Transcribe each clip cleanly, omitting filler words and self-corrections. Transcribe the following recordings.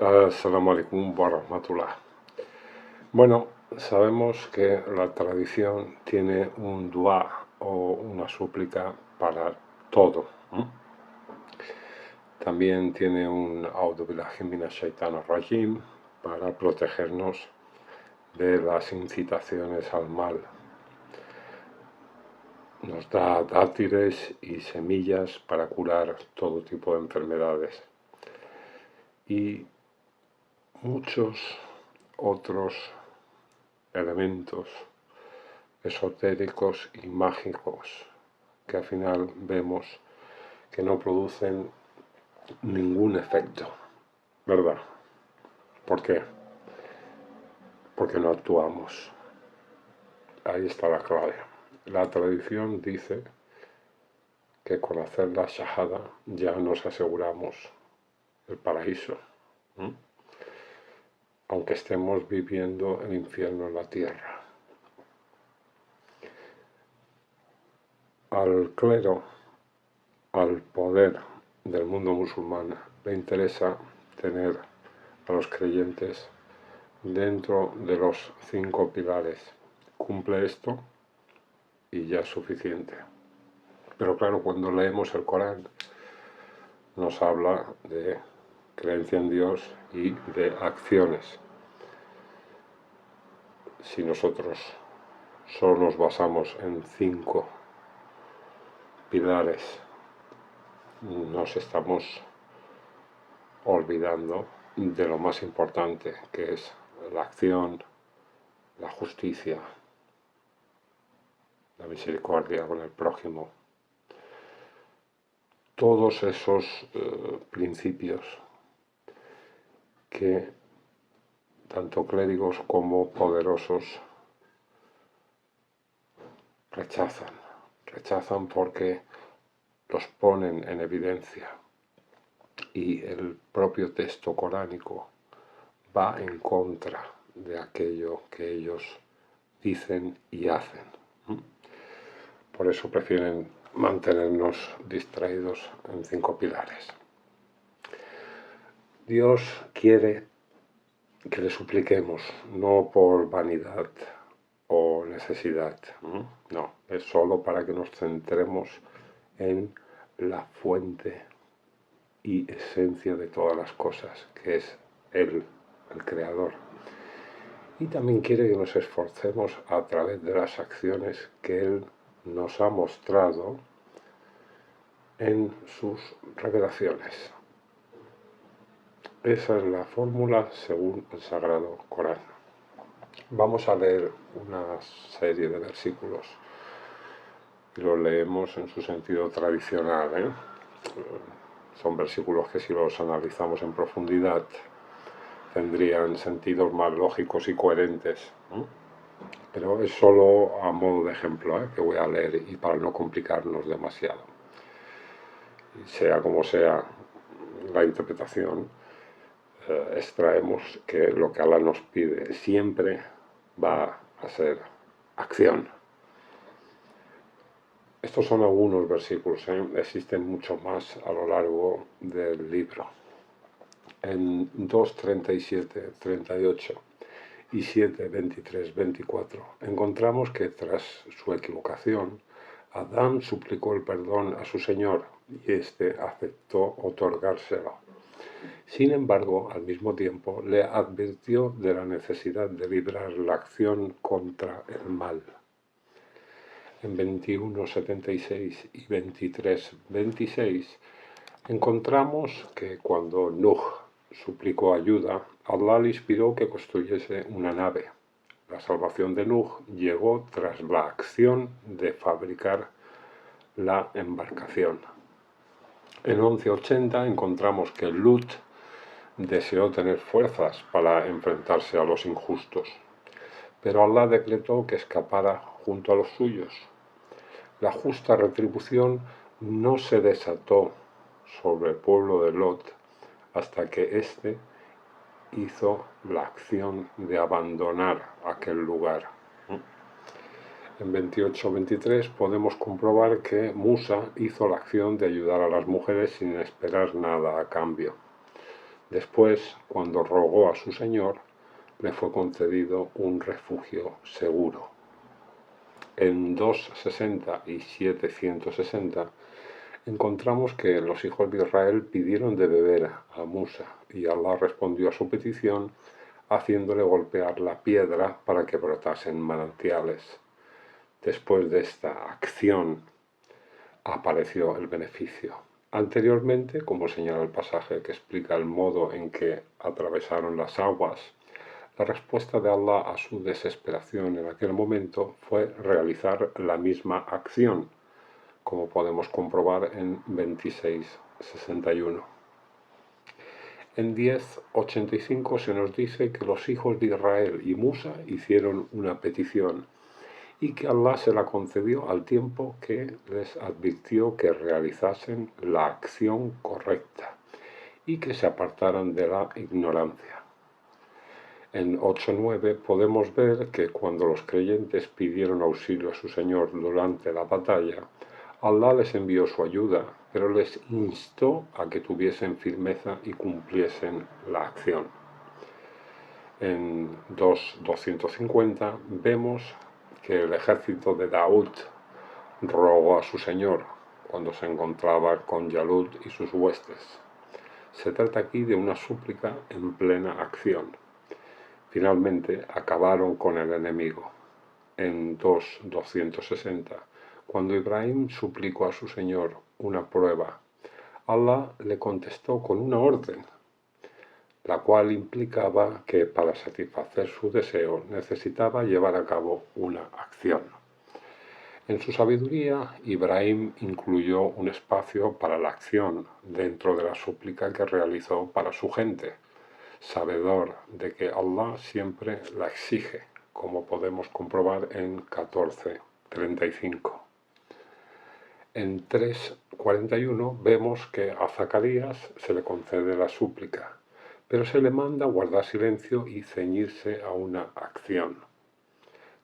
Assalamu alaikum wa rahmatullah. Bueno, sabemos que la tradición tiene un dua o una súplica para todo. También tiene un A'udhu billahi minash shaitanir rajim para protegernos de las incitaciones al mal. Nos da dátiles y semillas para curar todo tipo de enfermedades. Y muchos otros elementos esotéricos y mágicos que al final vemos que no producen ningún efecto, ¿verdad? ¿Por qué? Porque no actuamos. Ahí está la clave. La tradición dice que con hacer la shahada ya nos aseguramos el paraíso, aunque estemos viviendo el infierno en la tierra. Al clero, al poder del mundo musulmán, le interesa tener a los creyentes dentro de los 5 pilares. Cumple esto y ya es suficiente. Pero claro, cuando leemos el Corán nos habla de creencia en Dios y de acciones. Si nosotros solo nos basamos en 5 pilares, nos estamos olvidando de lo más importante, que es la acción, la justicia, la misericordia con el prójimo. Todos esos principios que tanto clérigos como poderosos rechazan porque los ponen en evidencia, y el propio texto coránico va en contra de aquello que ellos dicen y hacen. Por eso prefieren mantenernos distraídos en 5 pilares. Dios quiere que le supliquemos, no por vanidad o necesidad, no, es solo para que nos centremos en la fuente y esencia de todas las cosas, que es Él, el Creador. Y también quiere que nos esforcemos a través de las acciones que Él nos ha mostrado en sus revelaciones. Esa es la fórmula según el Sagrado Corán. Vamos a leer una serie de versículos y los leemos en su sentido tradicional. Son versículos que, si los analizamos en profundidad, tendrían sentidos más lógicos y coherentes. Pero es solo a modo de ejemplo que voy a leer, y para no complicarnos demasiado. Sea como sea la interpretación, extraemos que lo que Allah nos pide siempre va a ser acción. Estos son algunos versículos, existen mucho más a lo largo del libro. En 2:37, 38 y 7:23, 24 encontramos que tras su equivocación, Adán suplicó el perdón a su Señor y éste aceptó otorgárselo. Sin embargo, al mismo tiempo le advirtió de la necesidad de librar la acción contra el mal. En 21:76 y 23:26 encontramos que cuando Nuh suplicó ayuda, Allah le inspiró que construyese una nave. La salvación de Nuh llegó tras la acción de fabricar la embarcación. En 11:80 encontramos que Lut deseó tener fuerzas para enfrentarse a los injustos, pero Allah decretó que escapara junto a los suyos. La justa retribución no se desató sobre el pueblo de Lot hasta que éste hizo la acción de abandonar aquel lugar. En 28:23 podemos comprobar que Musa hizo la acción de ayudar a las mujeres sin esperar nada a cambio. Después, cuando rogó a su Señor, le fue concedido un refugio seguro. En 260 y 760 encontramos que los hijos de Israel pidieron de beber a Musa y Allah respondió a su petición haciéndole golpear la piedra para que brotasen manantiales. Después de esta acción apareció el beneficio. Anteriormente, como señala el pasaje que explica el modo en que atravesaron las aguas, la respuesta de Allah a su desesperación en aquel momento fue realizar la misma acción, como podemos comprobar en 26:61. En 10:85 se nos dice que los hijos de Israel y Musa hicieron una petición y que Allah se la concedió al tiempo que les advirtió que realizasen la acción correcta y que se apartaran de la ignorancia. En 8:9 podemos ver que cuando los creyentes pidieron auxilio a su Señor durante la batalla, Allah les envió su ayuda, pero les instó a que tuviesen firmeza y cumpliesen la acción. En 2:250 vemos que el ejército de Daud rogó a su Señor cuando se encontraba con Yalut y sus huestes. Se trata aquí de una súplica en plena acción. Finalmente acabaron con el enemigo. En 2:260, cuando Ibrahim suplicó a su Señor una prueba, Allah le contestó con una orden, la cual implicaba que para satisfacer su deseo necesitaba llevar a cabo una acción. En su sabiduría, Ibrahim incluyó un espacio para la acción dentro de la súplica que realizó para su gente, sabedor de que Allah siempre la exige, como podemos comprobar en 14:35. En 3:41 vemos que a Zacarías se le concede la súplica, pero se le manda guardar silencio y ceñirse a una acción.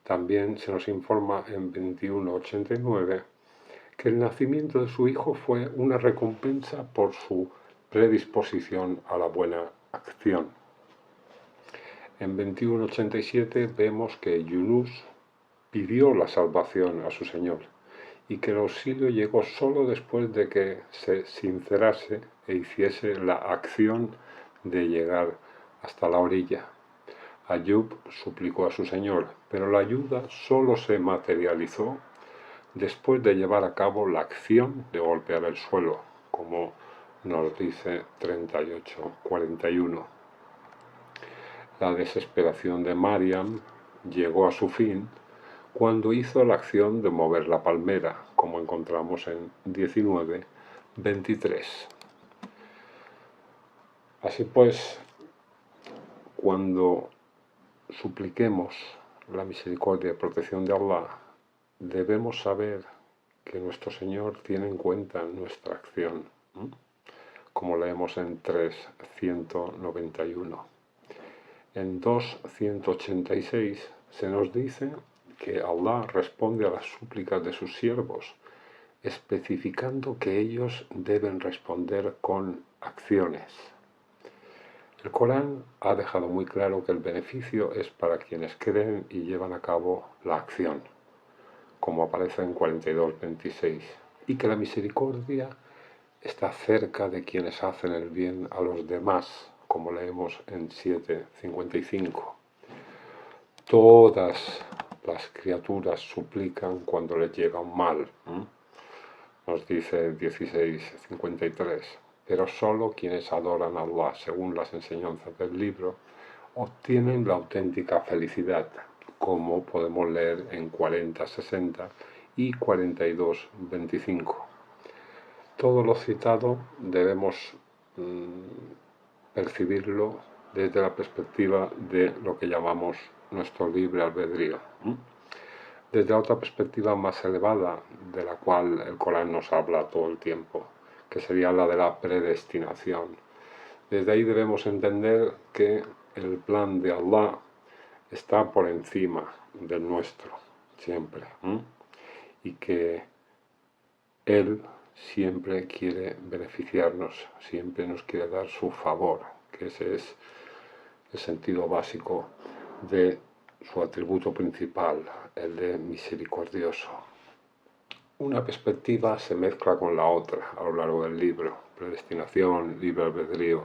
También se nos informa en 21:89 que el nacimiento de su hijo fue una recompensa por su predisposición a la buena acción. En 21:87 vemos que Yunus pidió la salvación a su Señor y que el auxilio llegó solo después de que se sincerase e hiciese la acción de llegar hasta la orilla. Ayub suplicó a su Señor, pero la ayuda solo se materializó después de llevar a cabo la acción de golpear el suelo, como nos dice 38:41. La desesperación de Mariam llegó a su fin cuando hizo la acción de mover la palmera, como encontramos en 19:23. Así pues, cuando supliquemos la misericordia y protección de Allah, debemos saber que nuestro Señor tiene en cuenta nuestra acción, como leemos en 3:191. En 2:186 se nos dice que Allah responde a las súplicas de sus siervos, especificando que ellos deben responder con acciones. El Corán ha dejado muy claro que el beneficio es para quienes creen y llevan a cabo la acción, como aparece en 42:26, y que la misericordia está cerca de quienes hacen el bien a los demás, como leemos en 7:55. Todas las criaturas suplican cuando les llega un mal, nos dice 16:53. Pero solo quienes adoran a Allah, según las enseñanzas del libro, obtienen la auténtica felicidad, como podemos leer en 40:60 y 42:25. Todo lo citado debemos percibirlo desde la perspectiva de lo que llamamos nuestro libre albedrío. Desde otra perspectiva más elevada, de la cual el Corán nos habla todo el tiempo, que sería la de la predestinación. Desde ahí debemos entender que el plan de Allah está por encima del nuestro, siempre, y que Él siempre quiere beneficiarnos, siempre nos quiere dar su favor, que ese es el sentido básico de su atributo principal, el de misericordioso. Una perspectiva se mezcla con la otra a lo largo del libro. Predestinación, libre albedrío,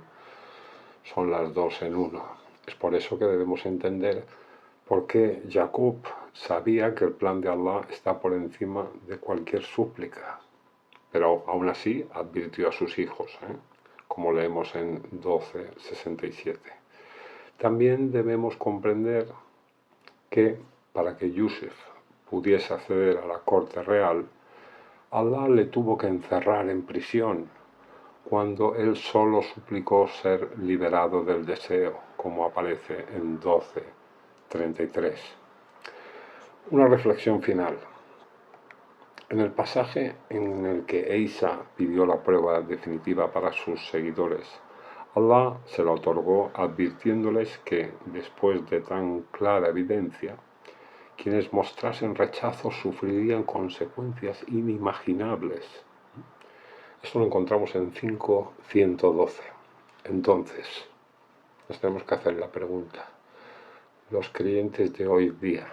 son las dos en uno. Es por eso que debemos entender por qué Jacob sabía que el plan de Allah está por encima de cualquier súplica, pero aún así advirtió a sus hijos, como leemos en 12:67. También debemos comprender que para que Yusuf pudiese acceder a la corte real, Allah le tuvo que encerrar en prisión cuando él solo suplicó ser liberado del deseo, como aparece en 12:33. Una reflexión final. En el pasaje en el que Eisa pidió la prueba definitiva para sus seguidores, Allah se la otorgó advirtiéndoles que, después de tan clara evidencia, quienes mostrasen rechazo sufrirían consecuencias inimaginables. Esto lo encontramos en 5:112. Entonces, nos tenemos que hacer la pregunta. Los creyentes de hoy día,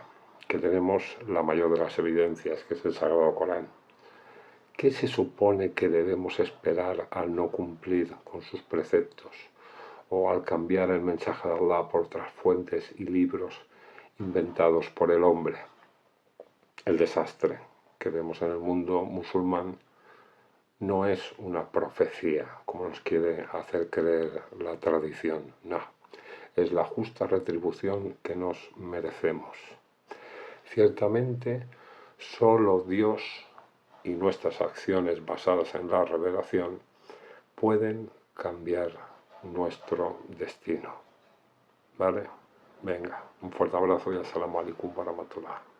que tenemos la mayor de las evidencias, que es el Sagrado Corán, ¿qué se supone que debemos esperar al no cumplir con sus preceptos o al cambiar el mensaje de Allah por otras fuentes y libros inventados por el hombre? El desastre que vemos en el mundo musulmán no es una profecía, como nos quiere hacer creer la tradición, no. Es la justa retribución que nos merecemos. Ciertamente, solo Dios y nuestras acciones basadas en la revelación pueden cambiar nuestro destino. ¿Vale? Venga, un fuerte abrazo y assalamu alaikum warahmatullah.